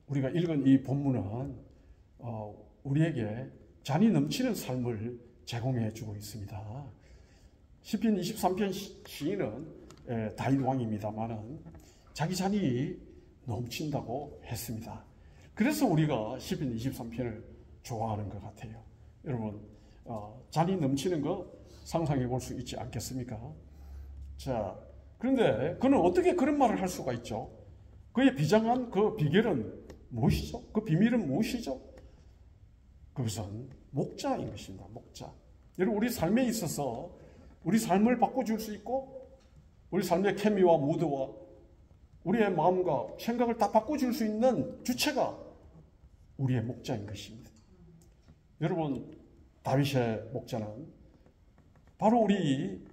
우리가 읽은 이 본문은 우리에게 잔이 넘치는 삶을 제공해 주고 있습니다. 시편 23편 시인은 다윗 왕입니다만은 자기 잔이 넘친다고 했습니다. 그래서 우리가 시편 23편을 좋아하는 것 같아요. 여러분, 잔이 넘치는 거 상상해 볼 수 있지 않겠습니까? 자, 그런데 그는 어떻게 그런 말을 할 수가 있죠? 그의 비장한 그 비결은 무엇이죠? 그 비밀은 무엇이죠? 그것은 목자인 것입니다. 목자. 여러분, 우리 삶에 있어서 우리 삶을 바꿔줄 수 있고 우리 삶의 케미와 무드와 우리의 마음과 생각을 다 바꿔줄 수 있는 주체가 우리의 목자인 것입니다. 여러분, 다윗의 목자는 바로 우리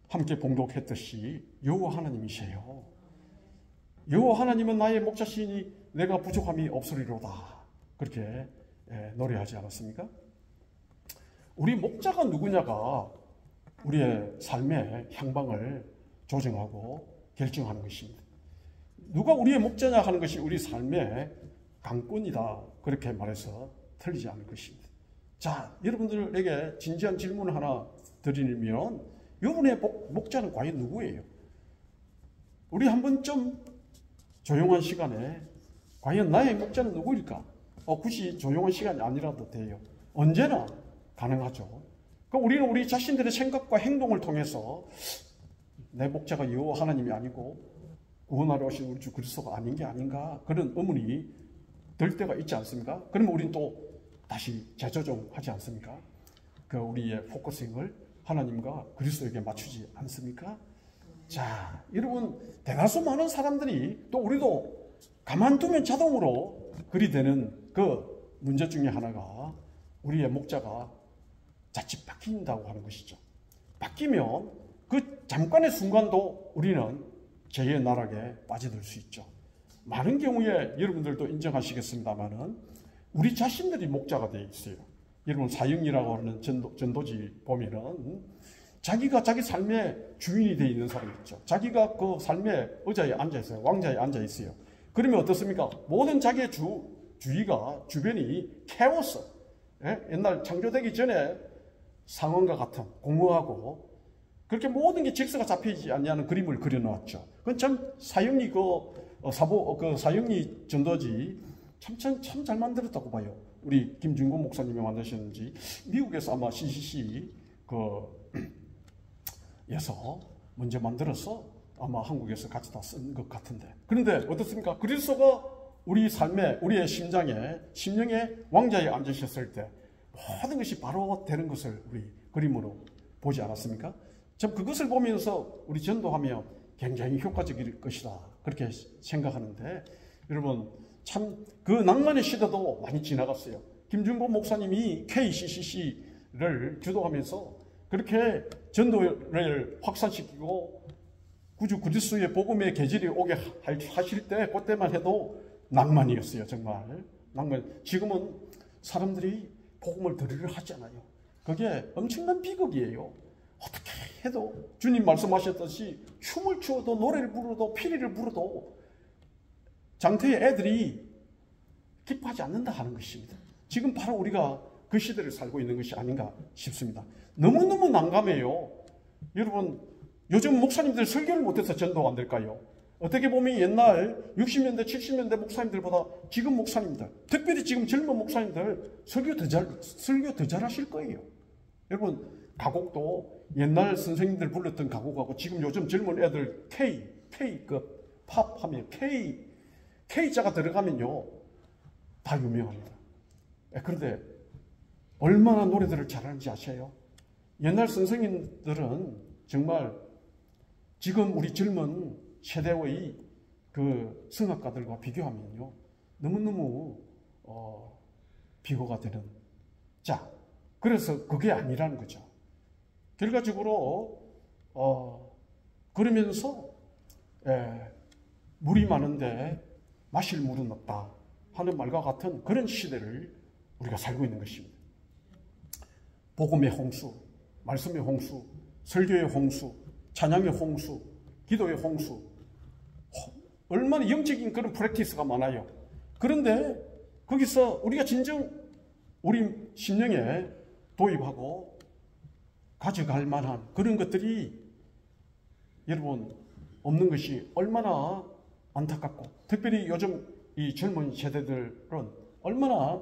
함께 봉독했듯이 여호와 하나님이세요. 여호와 하나님은 나의 목자시니 내가 부족함이 없으리로다. 그렇게 노래하지 않았습니까? 우리 목자가 누구냐가 우리의 삶의 향방을 조정하고 결정하는 것입니다. 누가 우리의 목자냐 하는 것이 우리 삶의 강권이다. 그렇게 말해서 틀리지 않을 것입니다. 자, 여러분들에게 진지한 질문을 하나 드리면 여러분의 목자는 과연 누구예요? 우리 한 번쯤 조용한 시간에 과연 나의 목자는 누구일까? 굳이 조용한 시간이 아니라도 돼요. 언제나 가능하죠. 그럼 우리는 우리 자신들의 생각과 행동을 통해서 내 목자가 여호와 하나님이 아니고 구원하러 오신 우리 주 그리스도가 아닌 게 아닌가 그런 의문이 들 때가 있지 않습니까? 그러면 우리는 또 다시 재조정하지 않습니까? 그 우리의 포커싱을 하나님과 그리스도에게 맞추지 않습니까? 자, 여러분, 대다수 많은 사람들이 또 우리도 가만두면 자동으로 그리 되는 그 문제 중에 하나가 우리의 목자가 자칫 바뀐다고 하는 것이죠. 바뀌면 그 잠깐의 순간도 우리는 죄의 나락에 빠져들 수 있죠. 많은 경우에 여러분들도 인정하시겠습니다만은 우리 자신들이 목자가 되어 있어요. 여러분, 사형리라고 하는 전도지 보면은 자기가 자기 삶의 주인이 되어 있는 사람이 있죠. 자기가 그 삶의 의자에 앉아 있어요. 왕자에 앉아 있어요. 그러면 어떻습니까? 모든 자기의 주위가 주변이 케오스. 옛날 창조되기 전에 상원과 같은 공허하고 그렇게 모든 게 질서가 잡히지 않냐는 그림을 그려놓았죠. 그건 참 사형리 사형리 전도지 참 잘 만들었다고 봐요. 우리 김준곤 목사님이 만드셨는지 미국에서 아마 CCC 에서 먼저 만들어서 아마 한국에서 같이 다 쓴 것 같은데. 그런데 어떻습니까? 그리스도가 우리 삶에, 우리의 심장에, 심령의 왕자에 앉으셨을 때 모든 것이 바로 되는 것을 우리 그림으로 보지 않았습니까? 참 그것을 보면서 우리 전도하면 굉장히 효과적일 것이다. 그렇게 생각하는데 여러분, 참 그 낭만의 시대도 많이 지나갔어요. 김준곤 목사님이 KCCC를 주도하면서 그렇게 전도를 확산시키고 구주 그리스도의 복음의 계절이 오게 하실 때 그때만 해도 낭만이었어요. 정말 낭만. 지금은 사람들이 복음을 들으려 하잖아요. 그게 엄청난 비극이에요. 어떻게 해도 주님 말씀하셨듯이 춤을 추어도 노래를 부르도 피리를 부르도 장태의 애들이 기뻐하지 않는다 하는 것입니다. 지금 바로 우리가 그 시대를 살고 있는 것이 아닌가 싶습니다. 너무너무 난감해요. 여러분, 요즘 목사님들 설교를 못해서 전도가 안 될까요? 어떻게 보면 옛날 60년대, 70년대 목사님들보다 지금 목사님들, 특별히 지금 젊은 목사님들 설교 더 잘하실 거예요. 여러분, 가곡도 옛날 선생님들 불렀던 가곡하고 지금 요즘 젊은 애들 K급 팝 하면 K자가 들어가면요 다 유명합니다. 그런데 얼마나 노래들을 잘하는지 아세요? 옛날 선생님들은 정말 지금 우리 젊은 세대의 그 성악가들과 비교하면요 너무너무 비교가 되는. 자, 그래서 그게 아니라는 거죠. 결과적으로 그러면서 물이 많은데 마실 물은 없다 하는 말과 같은 그런 시대를 우리가 살고 있는 것입니다. 복음의 홍수, 말씀의 홍수, 설교의 홍수, 찬양의 홍수, 기도의 홍수, 얼마나 영적인 그런 프랙티스가 많아요. 그런데 거기서 우리가 진정 우리 심령에 도입하고 가져갈 만한 그런 것들이 여러분 없는 것이 얼마나 안타깝고, 특별히 요즘 이 젊은 세대들은 얼마나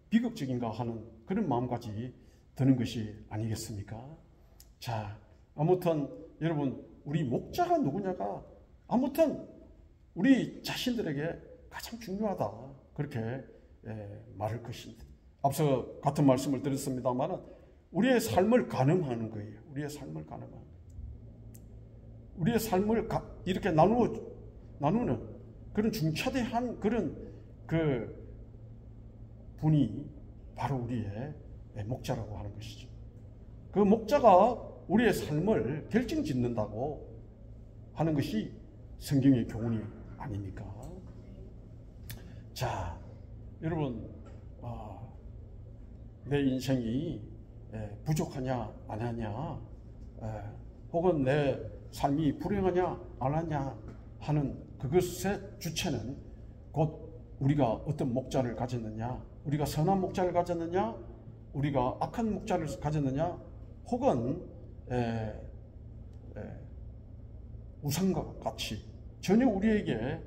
비극적인가 하는 그런 마음까지 드는 것이 아니겠습니까? 자, 아무튼 여러분, 우리 목자가 누구냐가 아무튼 우리 자신들에게 가장 중요하다, 그렇게 말할 것입니다. 앞서 같은 말씀을 드렸습니다만 우리의 삶을 가늠하는 거예요. 우리의 삶을 가늠하는, 우리의 삶을 이렇게 나누는 그런 중차대한 그런 그 분이 바로 우리의 목자라고 하는 것이죠. 그 목자가 우리의 삶을 결정짓는다고 하는 것이 성경의 교훈이 아닙니까? 자, 여러분, 내 인생이 부족하냐 안 하냐, 혹은 내 삶이 불행하냐 안 하냐 하는 그것의 주체는 곧 우리가 어떤 목자를 가졌느냐, 우리가 선한 목자를 가졌느냐, 우리가 악한 목자를 가졌느냐, 혹은 우상과 같이 전혀 우리에게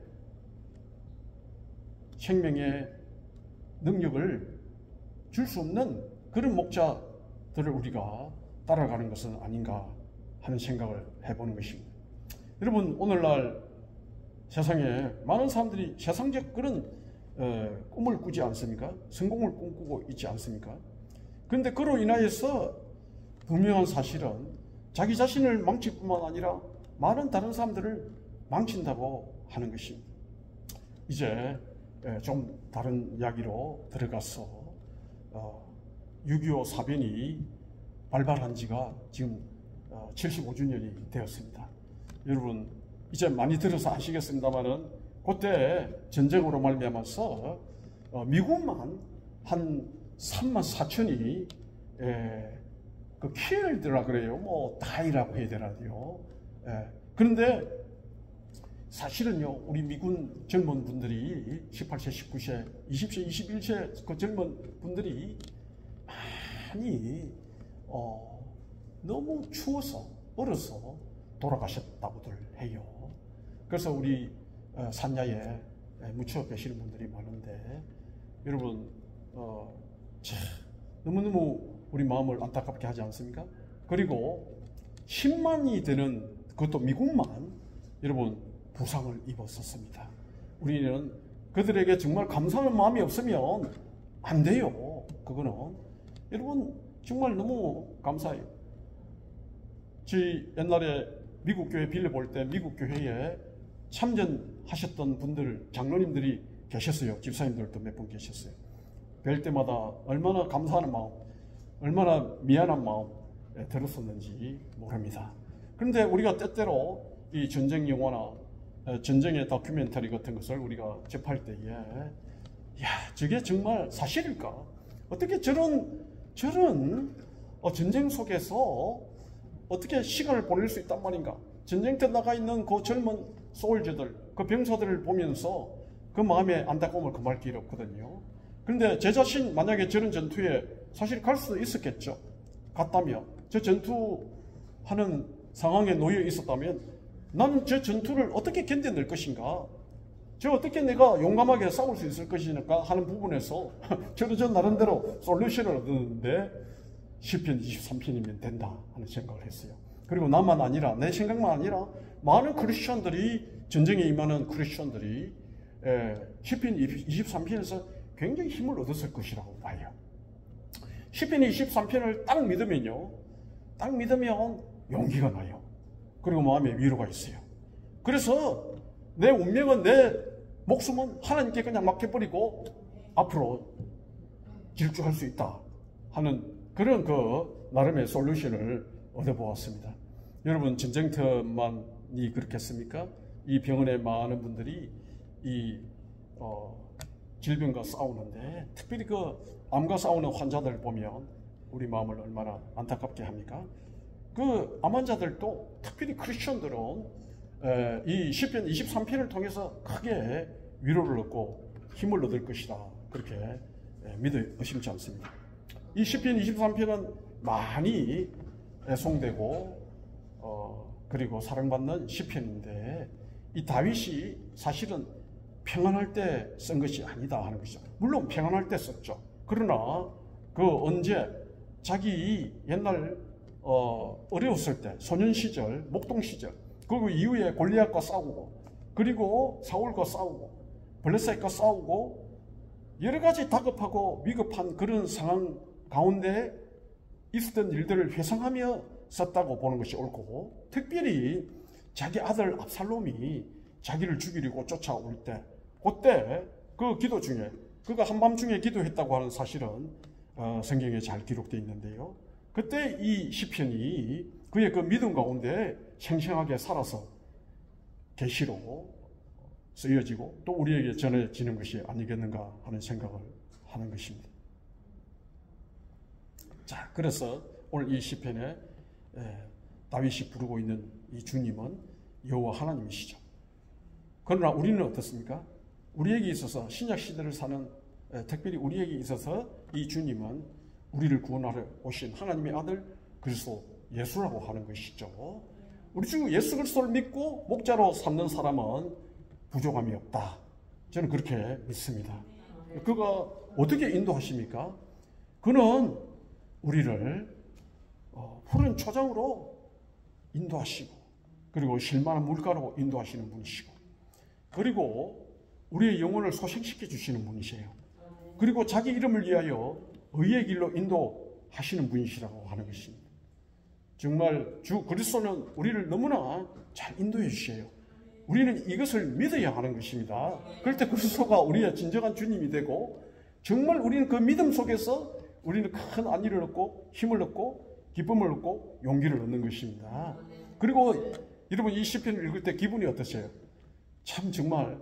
생명의 능력을 줄 수 없는 그런 목자들을 우리가 따라가는 것은 아닌가 하는 생각을 해보는 것입니다. 여러분, 오늘날 세상에 많은 사람들이 세상적 그런 꿈을 꾸지 않습니까? 성공을 꿈꾸고 있지 않습니까? 그런데 그로 인하여서 분명한 사실은 자기 자신을 망칠 뿐만 아니라 많은 다른 사람들을 망친다고 하는 것입니다. 이제 좀 다른 이야기로 들어가서 6.25 사변이 발발한 지가 지금 75주년이 되었습니다. 여러분, 이제 많이 들어서 아시겠습니다만은 그때 전쟁으로 말미암아서 미국만 한 3만 4천이 그 killed라 그래요. 뭐 die라고 해야 되나요? 그런데 사실은요, 우리 미군 젊은 분들이 18세, 19세, 20세, 21세 그 젊은 분들이 많이 너무 추워서 얼어서 돌아가셨다고들 해요. 그래서 우리 산야에 묻혀 계시는 분들이 많은데, 여러분, 너무너무 우리 마음을 안타깝게 하지 않습니까? 그리고 10만이 되는, 그것도 미국만 여러분 부상을 입었었습니다. 우리는 그들에게 정말 감사하는 마음이 없으면 안 돼요. 그거는 여러분 정말 너무 감사해요. 옛날에 미국 교회 빌려볼 때 미국 교회에 참전하셨던 분들, 장로님들이 계셨어요. 집사님들도 몇 분 계셨어요. 뵐 때마다 얼마나 감사하는 마음, 얼마나 미안한 마음 들었었는지 모릅니다. 그런데 우리가 때때로 이 전쟁 영화나 전쟁의 다큐멘터리 같은 것을 우리가 접할 때에, 야, 저게 정말 사실일까? 어떻게 저런 전쟁 속에서 어떻게 시간을 보낼 수 있단 말인가? 전쟁터 나가 있는 그 젊은 소울저들, 그 병사들을 보면서 그 마음에 안타까움을 금할 길이 없거든요. 그런데 제 자신 만약에 저런 전투에 사실 갈 수도 있었겠죠. 갔다면, 저 전투하는 상황에 놓여 있었다면 나는 저 전투를 어떻게 견뎌낼 것인가, 저 어떻게 내가 용감하게 싸울 수 있을 것인가 하는 부분에서 저도 나름대로 솔루션을 얻었는데 시편 23편이면 된다 하는 생각을 했어요. 그리고 나만 아니라, 내 생각만 아니라 많은 크리스천들이, 전쟁에 임하는 크리스천들이 시편 23편에서 굉장히 힘을 얻었을 것이라고 봐요. 시편 23편을 딱 믿으면요, 딱 믿으면 용기가 나요. 그리고 마음에 위로가 있어요. 그래서 내 운명은, 내 목숨은 하나님께 그냥 맡겨버리고 앞으로 질주할 수 있다 하는 그런 그 나름의 솔루션을 얻어보았습니다. 여러분, 전쟁터만이 그렇겠습니까? 이 병원에 많은 분들이 이 질병과 싸우는데, 특별히 그 암과 싸우는 환자들 보면 우리 마음을 얼마나 안타깝게 합니까? 그 암 환자들도, 특별히 크리스천들은 이 시편 23편을 통해서 크게 위로를 얻고 힘을 얻을 것이다. 그렇게 믿어 의심치 않습니다. 이 시편 23편은 많이 애송되고 그리고 사랑받는 시편인데 이 다윗이 사실은 평안할 때 쓴 것이 아니다 하는 것이죠. 물론 평안할 때 썼죠. 그러나 그 언제 자기 옛날 어려웠을 때 소년 시절, 목동 시절, 그리고 이후에 골리앗과 싸우고 그리고 사울과 싸우고 블레셋과 싸우고 여러 가지 다급하고 위급한 그런 상황 가운데 있었던 일들을 회상하며 썼다고 보는 것이 옳고, 특별히 자기 아들 압살롬이 자기를 죽이려고 쫓아올 때 그때 그 기도 중에 그가 한밤중에 기도했다고 하는 사실은 성경에 잘 기록되어 있는데요. 그때 이 시편이 그의 그 믿음 가운데 생생하게 살아서 계시로 쓰여지고 또 우리에게 전해지는 것이 아니겠는가 하는 생각을 하는 것입니다. 자, 그래서 오늘 이 시편에 다윗이 부르고 있는 이 주님은 여호와 하나님이시죠. 그러나 우리는 어떻습니까? 우리에게 있어서 신약 시대를 사는 특별히 우리에게 있어서 이 주님은 우리를 구원하러 오신 하나님의 아들 그리스도 예수라고 하는 것이죠. 우리 주 예수 그리스도를 믿고 목자로 삼는 사람은 부족함이 없다. 저는 그렇게 믿습니다. 그가 어떻게 인도하십니까? 그는 우리를 푸른 초장으로 인도하시고 그리고 실만한 물가로 인도하시는 분이시고 그리고 우리의 영혼을 소생시켜 주시는 분이세요. 그리고 자기 이름을 위하여 의의 길로 인도하시는 분이시라고 하는 것입니다. 정말 주 그리스도는 우리를 너무나 잘 인도해 주셔요. 우리는 이것을 믿어야 하는 것입니다. 그럴 때 그리스도가 우리의 진정한 주님이 되고 정말 우리는 그 믿음 속에서 우리는 큰 안위를 얻고 힘을 얻고 기쁨을 얻고 용기를 얻는 것입니다. 그리고 여러분 이 시편을 읽을 때 기분이 어떠세요? 참 정말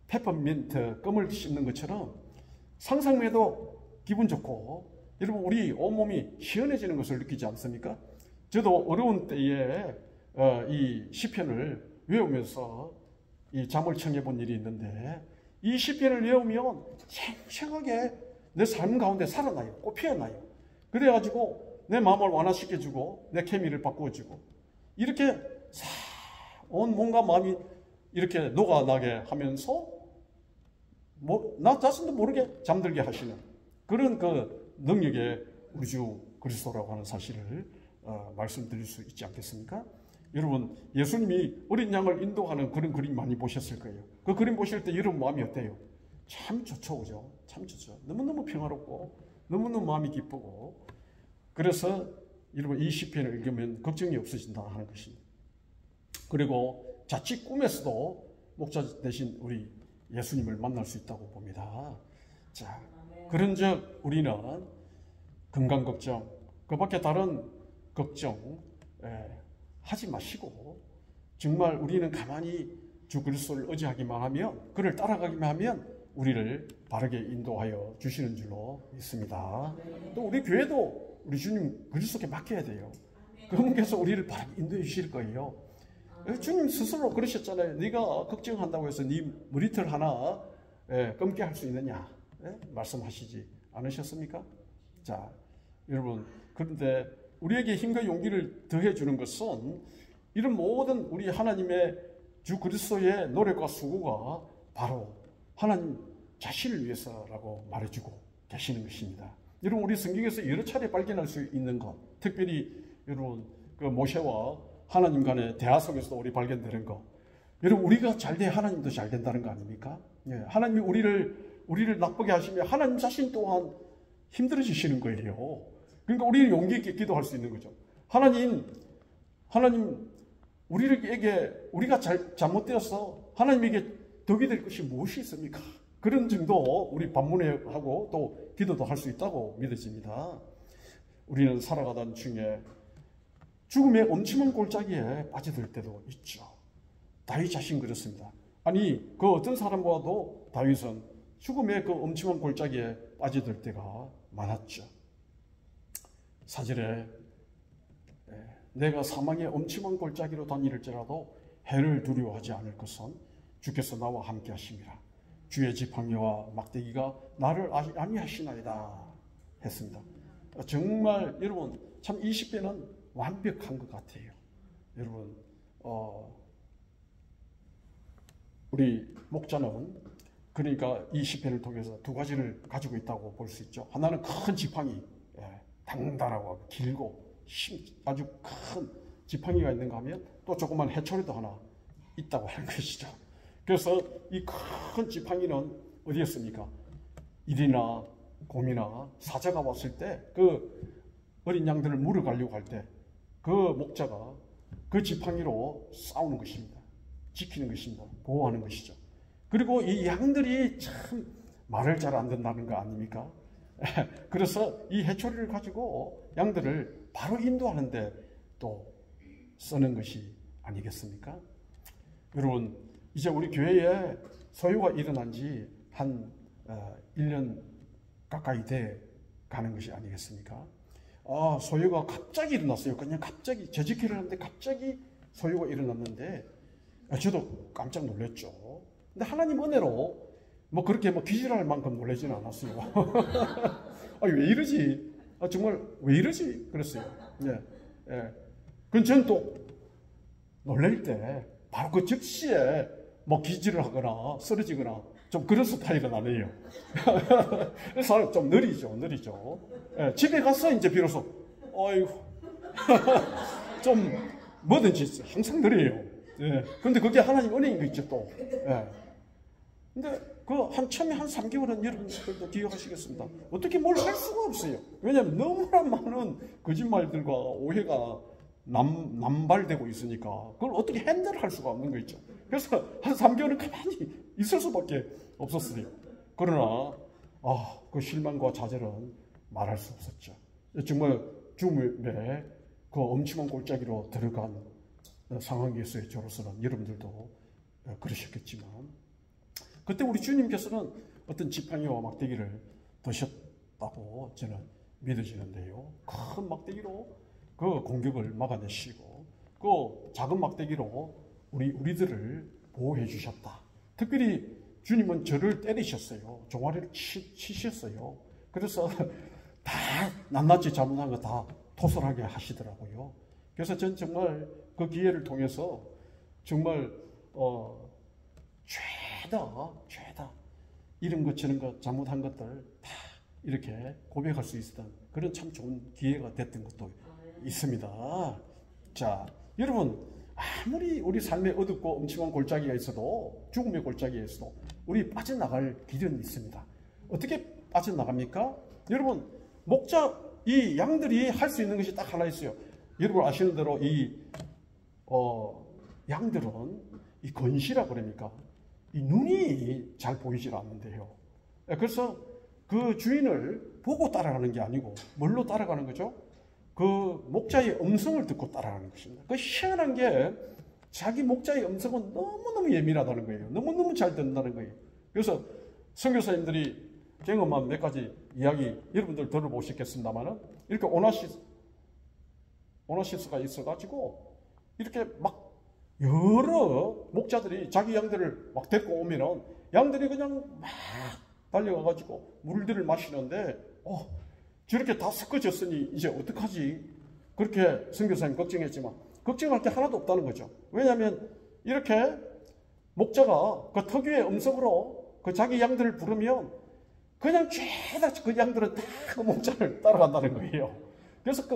페퍼민트 껌을 씹는 것처럼 상상만 해도 기분 좋고 여러분 우리 온몸이 시원해지는 것을 느끼지 않습니까? 저도 어려운 때에 이 시편을 외우면서 이 잠을 청해 본 일이 있는데 이 시편을 외우면 생생하게 내 삶 가운데 살아나요. 꽃피어나요. 그래가지고 내 마음을 완화시켜주고 내 케미를 바꾸어주고 이렇게 온 몸과 마음이 이렇게 녹아나게 하면서 나 자신도 모르게 잠들게 하시는 그런 그 능력의 우리 주 그리스도라고 하는 사실을 말씀드릴 수 있지 않겠습니까? 여러분 예수님이 어린 양을 인도하는 그런 그림 많이 보셨을 거예요. 그 그림 보실 때 여러분 마음이 어때요? 참 좋죠, 그죠? 참 좋죠. 너무너무 평화롭고 너무너무 마음이 기쁘고 그래서 여러분 이 시편을 읽으면 걱정이 없어진다 하는 것입니다. 그리고 자칫 꿈에서도 목자 대신 우리 예수님을 만날 수 있다고 봅니다. 자, 그런즉 우리는 건강 걱정, 그 밖에 다른 걱정 하지 마시고 정말 우리는 가만히 주 그리스도를 의지하기만 하면 그를 따라가기만 하면 우리를 바르게 인도하여 주시는 줄로 믿습니다. 또 우리 교회도 우리 주님 그리스도께 맡겨야 돼요. 그분께서 우리를 바르게 인도해 주실 거예요. 주님 스스로 그러셨잖아요. 네가 걱정한다고 해서 네 머리털 하나 검게 할 수 있느냐 말씀하시지 않으셨습니까? 자, 여러분 그런데 우리에게 힘과 용기를 더해 주는 것은 이런 모든 우리 하나님의 주 그리스도의 노력과 수고가 바로 하나님 자신을 위해서라고 말해주고 계시는 것입니다. 여러분 우리 성경에서 여러 차례 발견할 수 있는 것, 특별히 여러분 그 모세와 하나님 간의 대화 속에서도 우리 발견되는 것, 여러분 우리가 잘 돼 하나님도 잘 된다는 거 아닙니까? 예, 하나님이 우리를 나쁘게 하시면 하나님 자신 또한 힘들어지시는 거예요. 그러니까 우리는 용기 있게 기도할 수 있는 거죠. 하나님 우리가 잘못되어서 하나님에게 덕이 될 것이 무엇이 있습니까? 그런 정도 우리 반문하고 또 기도도 할 수 있다고 믿어집니다. 우리는 살아가던 중에 죽음의 엄침한 골짜기에 빠져들 때도 있죠. 다윗 자신 그렇습니다. 아니 그 어떤 사람과도 다윗은 죽음의 그 엄침한 골짜기에 빠져들 때가 많았죠. 4절에 내가 사망의 엄침한 골짜기로 다닐지라도 해를 두려워하지 않을 것은 주께서 나와 함께 하심이라. 주의 지팡이와 막대기가 나를 안위하시나이다 했습니다. 정말 여러분 참 이 시편은 완벽한 것 같아요. 여러분 우리 목자는 그러니까 이 시편을 통해서 두 가지를 가지고 있다고 볼 수 있죠. 하나는 큰 지팡이, 당당하고 길고 아주 큰 지팡이가 있는가 하면 또 조그만 해초리도 하나 있다고 하는 것이죠. 그래서 이 큰 지팡이는 어디였습니까? 일이나 곰이나 사자가 왔을 때 그 어린 양들을 물어가려고 할 때 그 목자가 그 지팡이로 싸우는 것입니다. 지키는 것입니다. 보호하는 것이죠. 그리고 이 양들이 참 말을 잘 안 듣는다는 거 아닙니까? 그래서 이 해초리를 가지고 양들을 바로 인도하는데 또 쓰는 것이 아니겠습니까? 여러분 이제 우리 교회에 소요가 일어난 지 한 1년 가까이 돼 가는 것이 아니겠습니까? 소요가 갑자기 일어났어요. 그냥 갑자기 재직회를 하는데 갑자기 소요가 일어났는데 저도 깜짝 놀랐죠. 근데 하나님 은혜로 뭐 그렇게 뭐 기절할 만큼 놀라지는 않았어요. 왜 이러지? 정말 왜 이러지? 그랬어요. 예. 그럼 저는 또 놀랄 때 바로 그 즉시에 뭐 기절을 하거나 쓰러지거나 좀 그런 스타일은 아니에요. 그래서 좀 느리죠. 예, 집에 가서 이제 비로소 어이구 좀 뭐든지 항상 느려요. 예. 근데 그게 하나님 은혜인 거 있죠 또. 예. 근데 그 처음에 한 3개월은 여러분들도 기억하시겠습니다. 어떻게 뭘 할 수가 없어요. 왜냐하면 너무나 많은 거짓말들과 오해가 남발되고 있으니까 그걸 어떻게 핸들할 수가 없는 거 있죠. 그래서 한 3개월은 가만히 있을 수밖에 없었어요. 그러나 그 실망과 좌절은 말할 수 없었죠. 정말 죽음의 그 엄청난 골짜기로 들어간 상황이었어요. 저로서는 여러분들도 그러셨겠지만 그때 우리 주님께서는 어떤 지팡이와 막대기를 드셨다고 저는 믿어지는데요. 큰 막대기로 그 공격을 막아내시고 그 작은 막대기로 우리들을 보호해 주셨다. 특별히 주님은 저를 때리셨어요. 종아리를 치셨어요. 그래서 다 낱낱이 잘못한 거 다 토설하게 하시더라고요. 그래서 전 정말 그 기회를 통해서 정말 죄다 이런 것 저런 것 잘못한 것들 다 이렇게 고백할 수 있었던 그런 참 좋은 기회가 됐던 것도 있습니다. 자, 여러분 아무리 우리 삶에 어둡고 엄청난 골짜기가 있어도 죽음의 골짜기가 있어도 우리 빠져나갈 길은 있습니다. 어떻게 빠져나갑니까? 여러분 목자 이 양들이 할 수 있는 것이 딱 하나 있어요. 여러분 아시는 대로 이 양들은 이 건시라 그럽니까? 이 눈이 잘 보이질 않는데요. 그래서 그 주인을 보고 따라가는 게 아니고 뭘로 따라가는 거죠? 그 목자의 음성을 듣고 따라가는 것입니다. 그 희한한 게 자기 목자의 음성은 너무너무 예민하다는 거예요. 너무너무 잘 듣는다는 거예요. 그래서 선교사님들이 경험한 몇 가지 이야기 여러분들 들어보셨겠습니다만은 이렇게 오나시스가 있어가지고 이렇게 막 여러 목자들이 자기 양들을 막 데리고 오면은 양들이 그냥 막 달려가가지고 물들을 마시는데 저렇게 다 섞어졌으니 이제 어떡하지? 그렇게 선교사님 걱정했지만 걱정할 게 하나도 없다는 거죠. 왜냐하면 이렇게 목자가 그 특유의 음성으로 그 자기 양들을 부르면 그냥 죄다 그 양들은 다 그 목자를 따라간다는 거예요. 그래서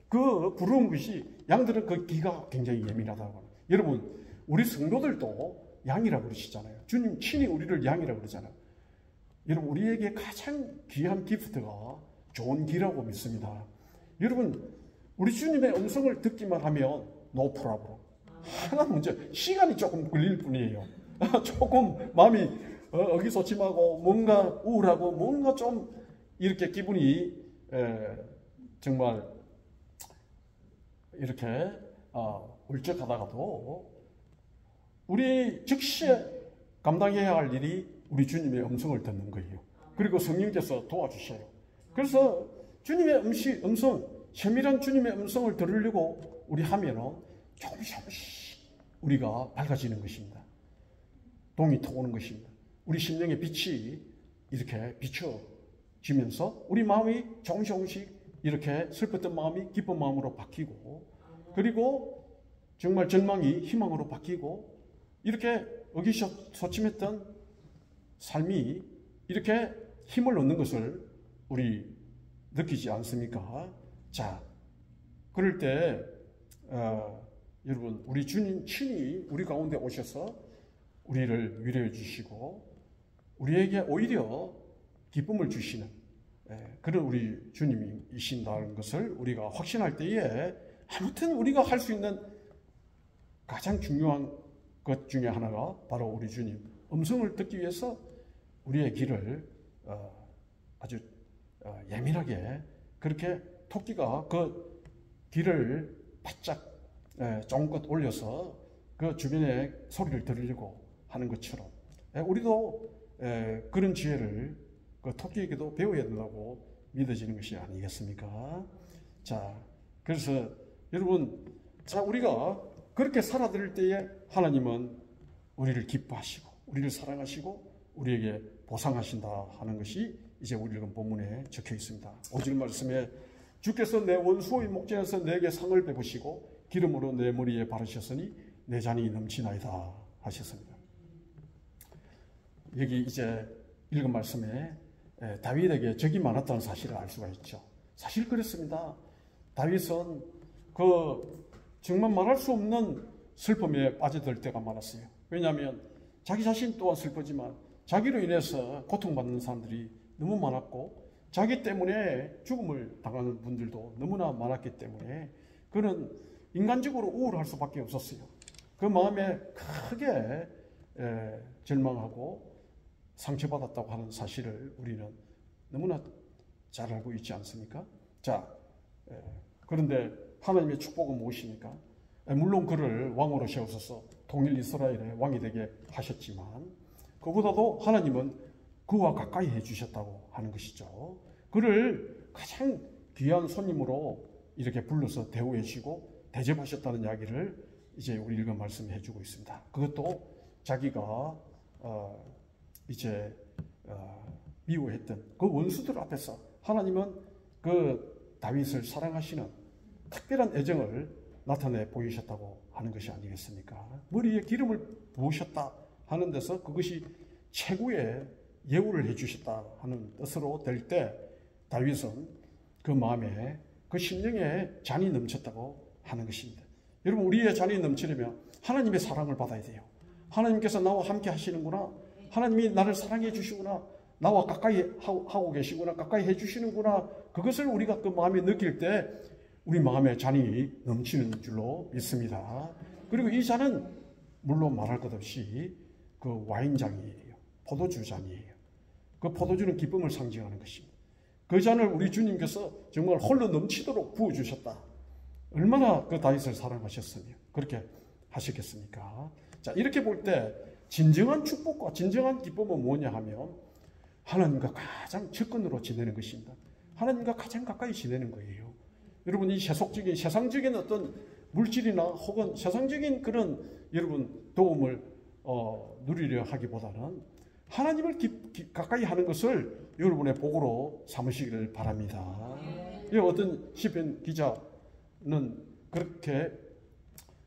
그 부르는 것이 양들은 그 귀가 굉장히 예민하다고 합니다. 여러분 우리 성도들도 양이라고 그러시잖아요. 주님 친히 우리를 양이라고 그러잖아요. 여러분 우리에게 가장 귀한 기프트가 좋은 귀라고 믿습니다. 여러분 우리 주님의 음성을 듣기만 하면 no problem. 하나 문제 시간이 조금 걸릴 뿐이에요. 조금 마음이 어기소침하고 뭔가 우울하고 뭔가 좀 이렇게 기분이 정말 이렇게 울적하다가도 우리 즉시에 감당해야 할 일이 우리 주님의 음성을 듣는 거예요. 그리고 성령께서 도와주셔요. 그래서 주님의 음성, 세밀한 주님의 음성을 들으려고 우리 하면은 조금씩 우리가 밝아지는 것입니다. 동이 터오는 것입니다. 우리 심령의 빛이 이렇게 비춰지면서 우리 마음이 조금씩 이렇게 슬펐던 마음이 기쁜 마음으로 바뀌고, 그리고 정말 절망이 희망으로 바뀌고, 이렇게 의기소침했던 삶이 이렇게 힘을 얻는 것을 우리 느끼지 않습니까? 자, 그럴 때 여러분, 우리 주님 친히 우리 가운데 오셔서 우리를 위로해 주시고 우리에게 오히려 기쁨을 주시는 그런 우리 주님이신다는 것을 우리가 확신할 때에, 아무튼 우리가 할 수 있는 가장 중요한 것 중에 하나가 바로 우리 주님 음성을 듣기 위해서 우리의 귀를 아주 예민하게, 그렇게 토끼가 그 귀를 바짝 쫑긋 올려서 그 주변의 소리를 들으려고 하는 것처럼 우리도 그런 지혜를 그 토끼에게도 배워야 된다고 믿어지는 것이 아니겠습니까? 자, 그래서 여러분, 자, 우리가 그렇게 살아들 때에 하나님은 우리를 기뻐하시고 우리를 사랑하시고 우리에게 보상하신다 하는 것이 이제 우리 읽은 본문에 적혀 있습니다. 5절 말씀에 주께서 내 원수의 목전에서 내게 상을 베푸시고 기름으로 내 머리에 바르셨으니 내 잔이 넘치나이다 하셨습니다. 여기 이제 읽은 말씀에 다윗에게 적이 많았다는 사실을 알 수가 있죠. 사실 그렇습니다. 다윗은 정말 말할 수 없는 슬픔에 빠져들 때가 많았어요. 왜냐하면 자기 자신 또한 슬프지만 자기로 인해서 고통받는 사람들이 너무 많았고, 자기 때문에 죽음을 당하는 분들도 너무나 많았기 때문에 그는 인간적으로 우울할 수밖에 없었어요. 그 마음에 크게 절망하고 상처받았다고 하는 사실을 우리는 너무나 잘 알고 있지 않습니까? 자, 그런데 하나님의 축복은 무엇입니까? 물론 그를 왕으로 세우셔서 동일 이스라엘의 왕이 되게 하셨지만, 그보다도 하나님은 그와 가까이 해주셨다고 하는 것이죠. 그를 가장 귀한 손님으로 이렇게 불러서 대우해 주시고 대접하셨다는 이야기를 이제 우리 읽은 말씀에 해주고 있습니다. 그것도 자기가 미워했던 그 원수들 앞에서 하나님은 그 다윗을 사랑하시는 특별한 애정을 나타내 보이셨다고 하는 것이 아니겠습니까? 머리에 기름을 부으셨다 하는 데서 그것이 최고의 예우를 해주셨다 하는 뜻으로 될 때 다윗은 그 마음에 그 심령에 잔이 넘쳤다고 하는 것입니다. 여러분, 우리의 잔이 넘치려면 하나님의 사랑을 받아야 돼요. 하나님께서 나와 함께 하시는구나, 하나님이 나를 사랑해 주시구나, 나와 가까이 하고 계시구나, 가까이 해 주시는구나, 그것을 우리가 그 마음에 느낄 때 우리 마음에 잔이 넘치는 줄로 믿습니다. 그리고 이 잔은 물론 말할 것 없이 그 와인잔이에요. 포도주 잔이에요. 그 포도주는 기쁨을 상징하는 것입니다. 그 잔을 우리 주님께서 정말 홀로 넘치도록 부어주셨다. 얼마나 그 다윗을 사랑하셨으며 그렇게 하셨겠습니까? 자, 이렇게 볼 때 진정한 축복과 진정한 기쁨은 뭐냐 하면 하나님과 가장 접근으로 지내는 것입니다. 하나님과 가장 가까이 지내는 거예요. 여러분, 이 세상적인 어떤 물질이나 혹은 세상적인 그런 여러분 도움을 누리려 하기보다는 하나님을 가까이 하는 것을 여러분의 복으로 삼으시기를 바랍니다. 어떤 시편 기자는 그렇게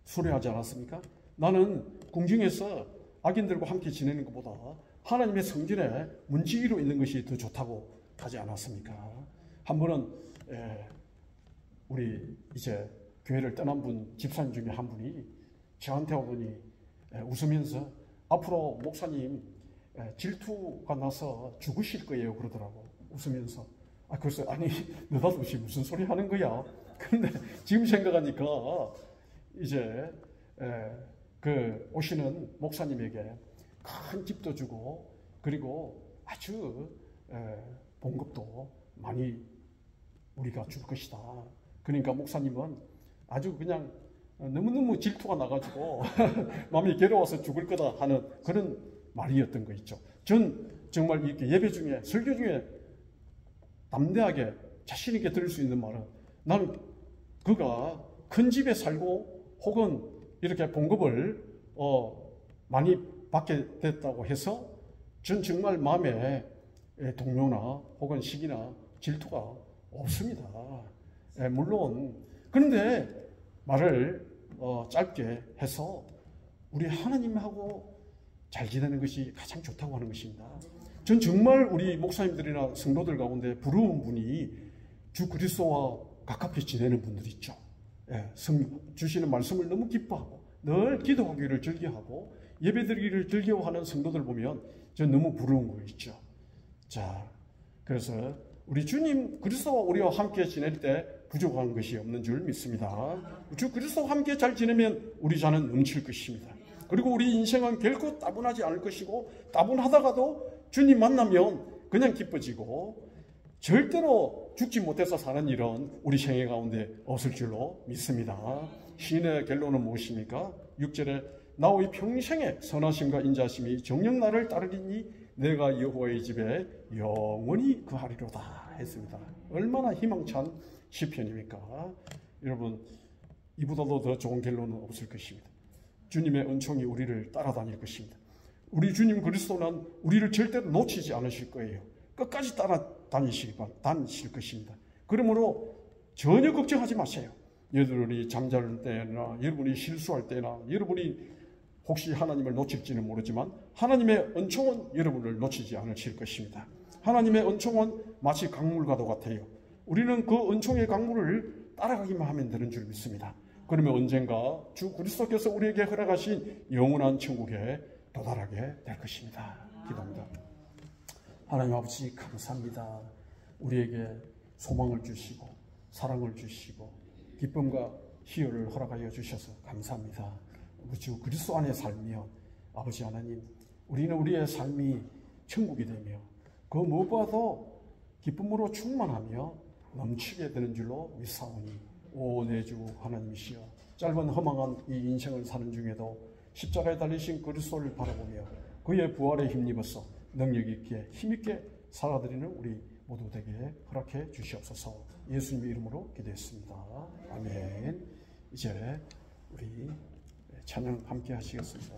수려하지 않았습니까? 나는 궁중에서 악인들과 함께 지내는 것보다 하나님의 성전에 문지 위로 있는 것이 더 좋다고 하지 않았습니까? 한 번은 우리 이제 교회를 떠난 집사님 중에 한 분이 저한테 오더니 웃으면서 앞으로 목사님 질투가 나서 죽으실 거예요 그러더라고, 웃으면서. 그래서 아니 느닷없이 무슨 소리 하는 거야. 그런데 지금 생각하니까 이제 그 오시는 목사님에게 큰 집도 주고 그리고 아주 봉급도 많이 우리가 줄 것이다. 그러니까 목사님은 아주 그냥 너무너무 질투가 나가지고 마음이 괴로워서 죽을 거다 하는 그런 말이었던 거 있죠. 전 정말 이렇게 예배 중에 설교 중에 담대하게 자신 있게 들을 수 있는 말은, 나는 그가 큰 집에 살고 혹은 이렇게 봉급을 많이 받게 됐다고 해서 전 정말 마음에 동요나 혹은 시기나 질투가 없습니다. 물론 그런데 말을 짧게 해서 우리 하나님하고 잘 지내는 것이 가장 좋다고 하는 것입니다. 전 정말 우리 목사님들이나 성도들 가운데 부러운 분이 주 그리스도와 가깝게 지내는 분들 있죠. 주시는 말씀을 너무 기뻐하고 늘 기도하기를 즐겨하고 예배드리기를 즐겨하는 성도들 보면 전 너무 부러운 거 있죠. 자, 그래서 우리 주님 그리스도와 우리와 함께 지낼 때 부족한 것이 없는 줄 믿습니다. 주 그리스도와 함께 잘 지내면 우리 자는 넘칠 것입니다. 그리고 우리 인생은 결코 따분하지 않을 것이고 따분하다가도 주님 만나면 그냥 기뻐지고 절대로 죽지 못해서 사는 일은 우리 생애 가운데 없을 줄로 믿습니다. 시인의 결론은 무엇입니까? 6절에 나의 평생에 선하심과 인자심이 정녕 나를 따르리니 내가 여호와의 집에 영원히 거하리로다 했습니다. 얼마나 희망찬 시편입니까? 여러분, 이보다도 더 좋은 결론은 없을 것입니다. 주님의 은총이 우리를 따라다닐 것입니다. 우리 주님 그리스도는 우리를 절대로 놓치지 않으실 거예요. 끝까지 따라다니실 것입니다. 그러므로 전혀 걱정하지 마세요. 여러분이 잠잘 때나 여러분이 실수할 때나 여러분이 혹시 하나님을 놓칠지는 모르지만 하나님의 은총은 여러분을 놓치지 않으실 것입니다. 하나님의 은총은 마치 강물과도 같아요. 우리는 그 은총의 강물을 따라가기만 하면 되는 줄 믿습니다. 그러면 언젠가 주 그리스도께서 우리에게 허락하신 영원한 천국에 도달하게 될 것입니다. 기도합니다. 하나님 아버지 감사합니다. 우리에게 소망을 주시고 사랑을 주시고 기쁨과 희열을 허락하여 주셔서 감사합니다. 주 그리스도 안에 살며 아버지 하나님 우리는 우리의 삶이 천국이 되며 그 무엇보다도 기쁨으로 충만하며 넘치게 되는 줄로 믿사오니 오 내 주 하나님이시여 짧은 허망한 이 인생을 사는 중에도 십자가에 달리신 그리스도를 바라보며 그의 부활에 힘입어서 능력 있게 힘있게 살아드리는 우리 모두 되게 허락해 주시옵소서. 예수님의 이름으로 기도했습니다. 아멘. 이제 우리 찬양 함께 하시겠습니다.